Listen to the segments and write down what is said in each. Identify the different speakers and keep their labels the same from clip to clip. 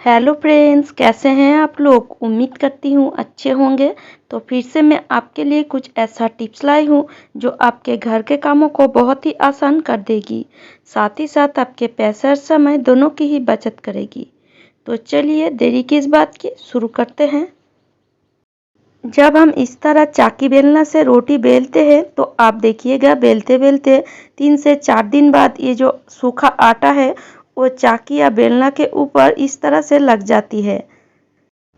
Speaker 1: Hello friends, कैसे हैं आप लोग। उम्मीद करती हूँ अच्छे होंगे। तो फिर से मैं आपके लिए कुछ ऐसा टिप्स लाई हूँ जो आपके घर के कामों को बहुत ही आसान कर देगी, साथ ही साथ आपके पैसे और समय दोनों की ही बचत करेगी। तो चलिए देरी किस बात की, शुरू करते हैं। जब हम इस तरह चाकी बेलना से रोटी बेलते हैं तो आप देखिएगा बेलते बेलते 3 से 4 दिन बाद ये जो सूखा आटा है वो चाकी या बेलना के ऊपर इस तरह से लग जाती है।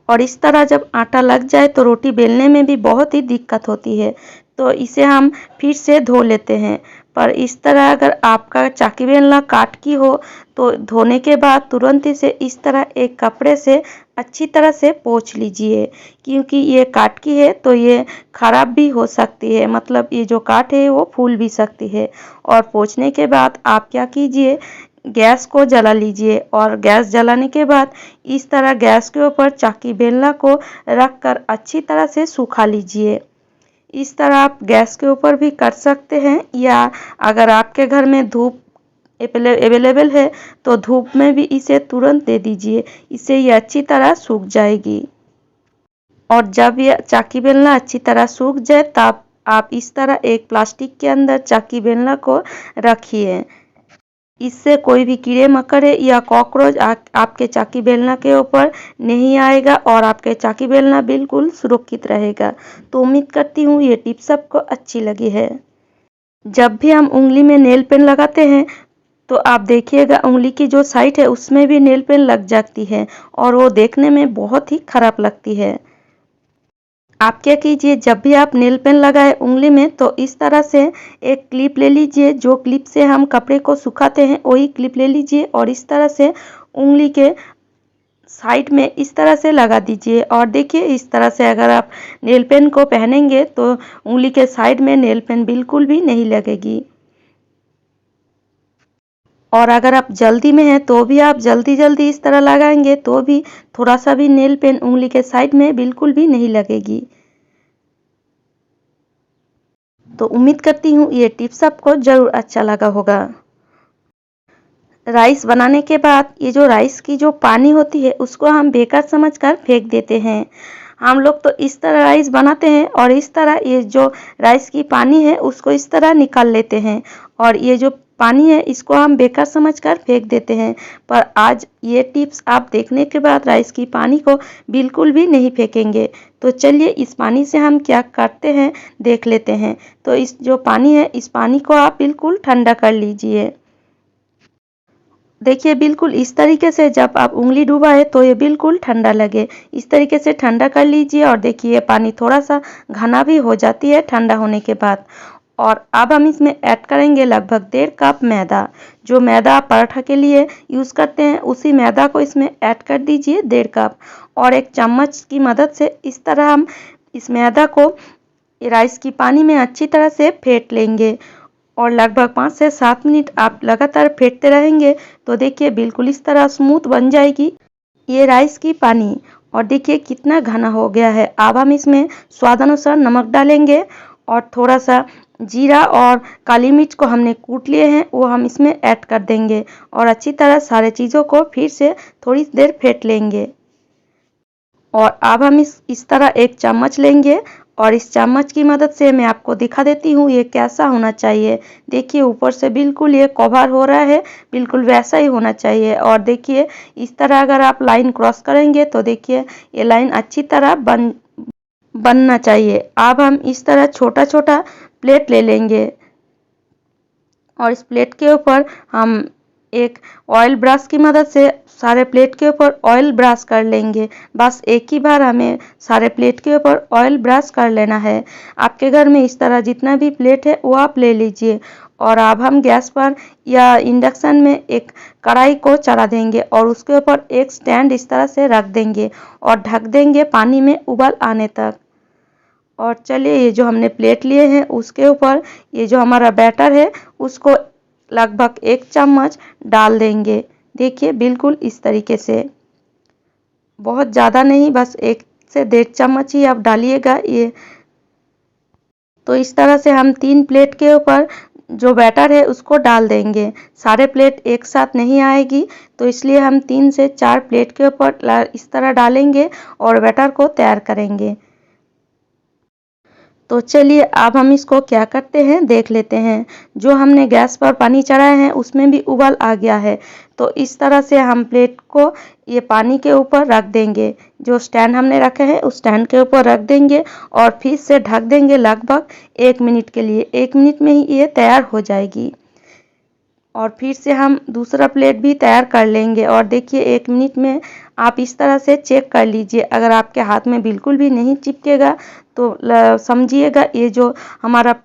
Speaker 1: और इस तरह जब आटा लग जाए तो रोटी बेलने में भी बहुत ही दिक्कत होती है। तो इसे हम फिर से धो लेते हैं। पर इस तरह अगर आपका चाकी बेलना काठ की हो तो धोने के बाद तुरंत इसे इस तरह एक कपड़े से अच्छी तरह से पोंछ लीजिए, क्योंकि ये काठ की है तो ये खराब भी हो सकती है, मतलब ये जो काठ है वो फूल भी सकती है। और पोंछने के बाद आप क्या कीजिए, गैस को जला लीजिए और गैस जलाने के बाद इस तरह गैस के ऊपर चाकी बेलना को रख कर अच्छी तरह से सुखा लीजिए। इस तरह आप गैस के ऊपर भी कर सकते हैं, या अगर आपके घर में धूप अवेलेबल है तो धूप में भी इसे तुरंत दे दीजिए, इससे ये अच्छी तरह सूख जाएगी। और जब ये चाकी बेलना अच्छी तरह सूख जाए तब आप इस तरह एक प्लास्टिक के अंदर चाकी बेलना को रखिए। इससे कोई भी कीड़े मकोड़े या कॉकरोच आपके चाकी बेलना के ऊपर नहीं आएगा और आपके चाकी बेलना बिल्कुल सुरक्षित रहेगा। तो उम्मीद करती हूँ ये टिप्स आपको अच्छी लगी है। जब भी हम उंगली में नेल पेन लगाते हैं तो आप देखिएगा उंगली की जो साइड है उसमें भी नेल पेन लग जाती है और वो देखने में बहुत ही खराब लगती है। आप क्या कीजिए, जब भी आप नेल पेन लगाए उंगली में तो इस तरह से एक क्लिप ले लीजिए, जो क्लिप से हम कपड़े को सुखाते हैं वही क्लिप ले लीजिए और इस तरह से उंगली के साइड में इस तरह से लगा दीजिए। और देखिए इस तरह से अगर आप नेल पेन को पहनेंगे तो उंगली के साइड में नेल पेन बिल्कुल भी नहीं लगेगी। और अगर आप जल्दी में हैं तो भी आप जल्दी जल्दी इस तरह लगाएंगे तो भी थोड़ा सा भी नेल पेन उंगली के साइड में बिल्कुल भी नहीं लगेगी। तो उम्मीद करती हूँ ये टिप्स आपको ज़रूर अच्छा लगा होगा। राइस बनाने के बाद ये जो राइस की जो पानी होती है उसको हम बेकार समझकर फेंक देते हैं। हम लोग तो इस तरह राइस बनाते हैं और इस तरह ये जो राइस की पानी है उसको इस तरह निकाल लेते हैं और ये जो पानी है इसको हम बेकार समझकर फेंक देते हैं। पर आज ये टिप्स आप देखने के बाद राइस की पानी को बिल्कुल भी नहीं फेंकेंगे। तो चलिए इस पानी से हम क्या करते हैं देख लेते हैं। तो इस जो पानी है इस पानी को आप बिल्कुल ठंडा कर लीजिए। देखिए बिल्कुल इस तरीके से जब आप उंगली डुबाए तो ये बिल्कुल ठंडा लगे, इस तरीके से ठंडा कर लीजिए। और देखिए पानी थोड़ा सा घना भी हो जाती है ठंडा होने के बाद। और अब हम इसमें ऐड करेंगे लगभग 1.5 कप मैदा। जो मैदा आप पराठा के लिए यूज़ करते हैं उसी मैदा को इसमें ऐड कर दीजिए 1.5 कप। और एक चम्मच की मदद से इस तरह हम इस मैदा को राइस की पानी में अच्छी तरह से फेंट लेंगे और लगभग 5 से 7 मिनट आप लगातार फेंटते रहेंगे तो देखिए बिल्कुल इस तरह स्मूथ बन जाएगी ये राइस की पानी। और देखिए कितना घना हो गया है। अब हम इसमें स्वाद अनुसार नमक डालेंगे और थोड़ा सा जीरा और काली मिर्च को हमने कूट लिए हैं वो हम इसमें ऐड कर देंगे और अच्छी तरह सारे चीज़ों को फिर से थोड़ी देर फेंट लेंगे। और अब हम इस तरह एक चम्मच लेंगे और इस चम्मच की मदद से मैं आपको दिखा देती हूँ ये कैसा होना चाहिए। देखिए ऊपर से बिल्कुल ये कवर हो रहा है, बिल्कुल वैसा ही होना चाहिए। और देखिए इस तरह अगर आप लाइन क्रॉस करेंगे तो देखिए ये लाइन अच्छी तरह बनना चाहिए। अब हम इस तरह छोटा छोटा प्लेट ले लेंगे और इस प्लेट के ऊपर हम एक ऑयल ब्रश की मदद से सारे प्लेट के ऊपर ऑयल ब्रश कर लेंगे। बस एक ही बार हमें सारे प्लेट के ऊपर ऑयल ब्रश कर लेना है। आपके घर में इस तरह जितना भी प्लेट है वो आप ले लीजिए। और अब हम गैस पर या इंडक्शन में एक कढ़ाई को चढ़ा देंगे और उसके ऊपर एक स्टैंड इस तरह से रख देंगे और ढक देंगे पानी में उबाल आने तक। और चलिए ये जो हमने प्लेट लिए हैं उसके ऊपर ये जो हमारा बैटर है उसको लगभग 1 चम्मच डाल देंगे। देखिए बिल्कुल इस तरीके से, बहुत ज़्यादा नहीं, बस 1 से 1.5 चम्मच ही आप डालिएगा ये। तो इस तरह से हम 3 प्लेट के ऊपर जो बैटर है उसको डाल देंगे। सारे प्लेट एक साथ नहीं आएगी, तो इसलिए हम 3 से 4 प्लेट के ऊपर इस तरह डालेंगे और बैटर को तैयार करेंगे। तो चलिए अब हम इसको क्या करते हैं देख लेते हैं। जो हमने गैस पर पानी चढ़ाया है उसमें भी उबाल आ गया है। तो इस तरह से हम प्लेट को ये पानी के ऊपर रख देंगे। जो स्टैंड हमने रखे हैं उस स्टैंड के ऊपर रख देंगे और फिर से ढक देंगे लगभग 1 मिनट के लिए। 1 मिनट में ही ये तैयार हो जाएगी। और फिर से हम दूसरा प्लेट भी तैयार कर लेंगे। और देखिए 1 मिनट में आप इस तरह से चेक कर लीजिए। अगर आपके हाथ में बिल्कुल भी नहीं चिपकेगा तो समझिएगा ये जो हमारा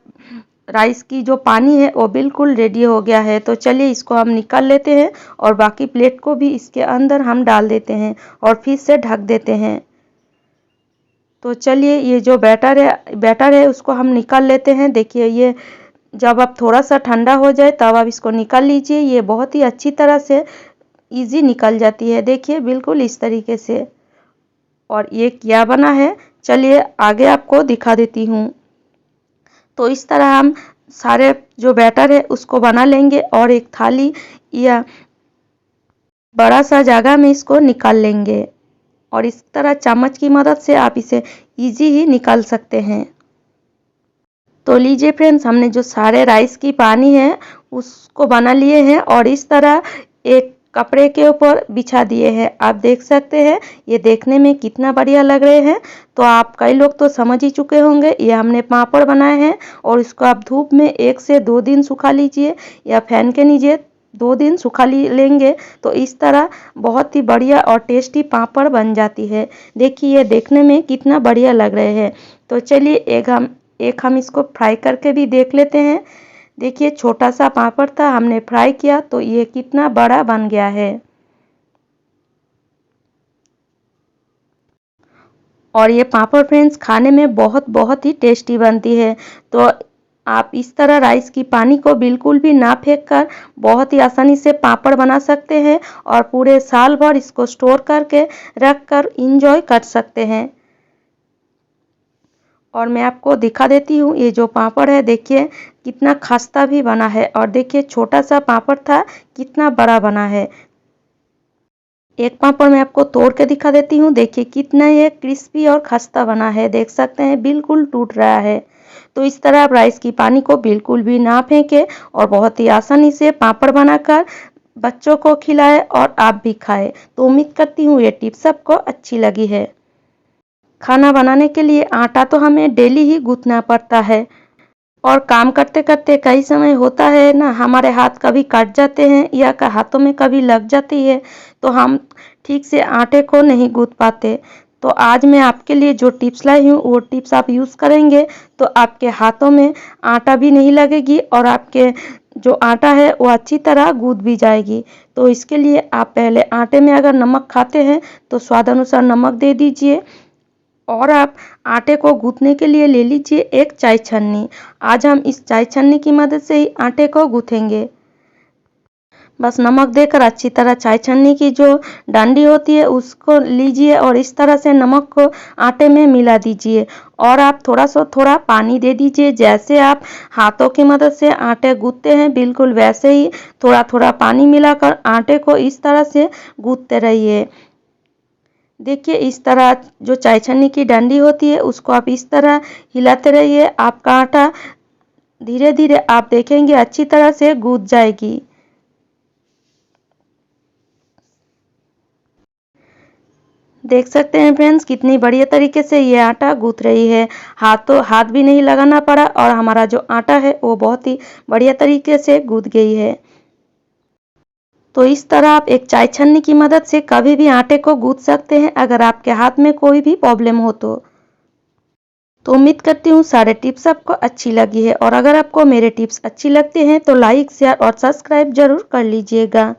Speaker 1: राइस की जो पानी है वो बिल्कुल रेडी हो गया है। तो चलिए इसको हम निकाल लेते हैं और बाकी प्लेट को भी इसके अंदर हम डाल देते हैं और फिर से ढक देते हैं। तो चलिए ये जो बैटर है उसको हम निकाल लेते हैं। देखिए ये जब आप थोड़ा सा ठंडा हो जाए तब आप इसको निकाल लीजिए। ये बहुत ही अच्छी तरह से इजी निकल जाती है। देखिए बिल्कुल इस तरीके से। और ये क्या बना है चलिए आगे आपको दिखा देती हूँ। तो इस तरह हम सारे जो बैटर है उसको बना लेंगे और एक थाली या बड़ा सा जगह में इसको निकाल लेंगे। और इस तरह चम्मच की मदद से आप इसे इजी ही निकाल सकते हैं। तो लीजिए फ्रेंड्स, हमने जो सारे राइस की पानी है उसको बना लिए हैं और इस तरह एक कपड़े के ऊपर बिछा दिए हैं। आप देख सकते हैं ये देखने में कितना बढ़िया लग रहे हैं। तो आप कई लोग तो समझ ही चुके होंगे, ये हमने पापड़ बनाए हैं और इसको आप धूप में 1 से 2 दिन सुखा लीजिए या फैन के नीचे 2 दिन सुखा लेंगे तो इस तरह बहुत ही बढ़िया और टेस्टी पापड़ बन जाती है। देखिए ये देखने में कितना बढ़िया लग रहे हैं। तो चलिए एक हम इसको फ्राई करके भी देख लेते हैं। देखिए छोटा सा पापड़ था, हमने फ्राई किया तो ये कितना बड़ा बन गया है। और ये पापड़ फ्रेंड्स खाने में बहुत ही टेस्टी बनती है। तो आप इस तरह राइस की पानी को बिल्कुल भी ना फेंक कर बहुत ही आसानी से पापड़ बना सकते हैं और पूरे साल भर इसको स्टोर करके रख कर इंजॉय कर सकते हैं। और मैं आपको दिखा देती हूँ ये जो पापड़ है देखिए कितना खस्ता भी बना है और देखिए छोटा सा पापड़ था कितना बड़ा बना है। एक पापड़ मैं आपको तोड़ के दिखा देती हूँ। देखिए कितना ये क्रिस्पी और खस्ता बना है, देख सकते हैं बिल्कुल टूट रहा है। तो इस तरह आप राइस की पानी को बिल्कुल भी ना फेंके और बहुत ही आसानी से पापड़ बनाकर बच्चों को खिलाए और आप भी खाए। तो उम्मीद करती हूँ ये टिप्स आपको अच्छी लगी है। खाना बनाने के लिए आटा तो हमें डेली ही गूंथना पड़ता है और काम करते करते कई समय होता है ना हमारे हाथ कभी कट जाते हैं या हाथों में कभी लग जाती है तो हम ठीक से आटे को नहीं गूंथ पाते। तो आज मैं आपके लिए जो टिप्स लाई हूँ वो टिप्स आप यूज़ करेंगे तो आपके हाथों में आटा भी नहीं लगेगी और आपके जो आटा है वो अच्छी तरह गूंथ भी जाएगी। तो इसके लिए आप पहले आटे में अगर नमक खाते हैं तो स्वाद अनुसार नमक दे दीजिए और आप आटे को गूंथने के लिए ले लीजिए एक चाय छन्नी। आज हम इस चाय छन्नी की मदद से ही आटे को गूंथेंगे। बस नमक देकर अच्छी तरह चाय छन्नी की जो डंडी होती है उसको लीजिए और इस तरह से नमक को आटे में मिला दीजिए और आप थोड़ा पानी दे दीजिए। जैसे आप हाथों की मदद से आटे गूंथते हैं बिल्कुल वैसे ही थोड़ा पानी मिलाकर आटे को इस तरह से गूंथते रहिए। देखिए इस तरह जो चाय छन्नी की डंडी होती है उसको आप इस तरह हिलाते रहिए। आपका आटा धीरे धीरे आप देखेंगे अच्छी तरह से गूंथ जाएगी। देख सकते हैं फ्रेंड्स कितनी बढ़िया तरीके से ये आटा गूंथ रही है। हाथ भी नहीं लगाना पड़ा और हमारा जो आटा है वो बहुत ही बढ़िया तरीके से गूंथ गई है। तो इस तरह आप एक चाय छन्नी की मदद से कभी भी आटे को गूंथ सकते हैं अगर आपके हाथ में कोई भी प्रॉब्लम हो तो उम्मीद करती हूँ सारे टिप्स आपको अच्छी लगी है और अगर आपको मेरे टिप्स अच्छी लगते हैं तो लाइक शेयर और सब्सक्राइब जरूर कर लीजिएगा।